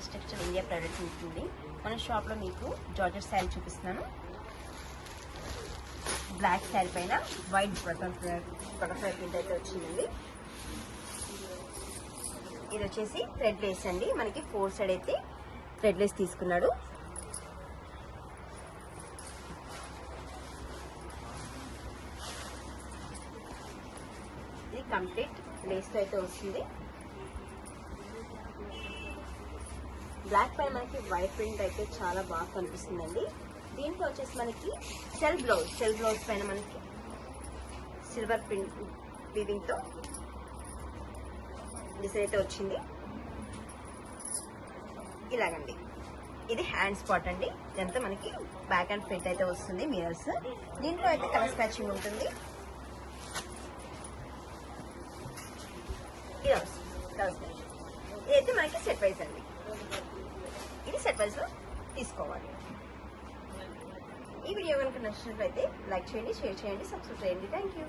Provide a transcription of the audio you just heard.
First textile India private ఉంటుంది. మన షాప్లో మీకు జార్జెట్ శారీ చూపిస్తున్నాను. బ్లాక్ శారీ పైన వైట్ బటర్ఫ్లై ప్రింట్ అయితే వచ్చిందండి. ఇది వచ్చేసి థ్రెడ్ లేస్ అండి. మనకి 4 సైడ్ అయితే థ్రెడ్ లేస్ తీసుకున్నాడు. ఇది కంప్లీట్ లేస్ తో అయితే వస్తుంది. బ్లాక్ పైన మనకి వైట్ ప్రింట్ అయితే చాలా బాగా కనిపిస్తుందండి. దీంట్లో వచ్చేసి మనకి సెల్ బ్లౌజ్ పైన మనకి సిల్వర్ ప్రింట్ వీవింగ్ తో డిజైన్ అయితే వచ్చింది. ఇలాగండి ఇది హ్యాండ్ స్పాట్ అండి. ఇదంతా మనకి బ్యాక్ అండ్ ఫ్రంట్ అయితే వస్తుంది మిరర్స్. దీంట్లో అయితే కలర్ స్పాచింగ్ ఉంటుంది. ఇదైతే మనకి సెట్ వైజ్ అండి. ఇది సెట్ వైజ్ లో తీసుకోవాలి. ఈ వీడియో కనుక నచ్చినట్లయితే లైక్ చేయండి, షేర్ చేయండి, సబ్స్క్రైబ్ చేయండి. Thank you.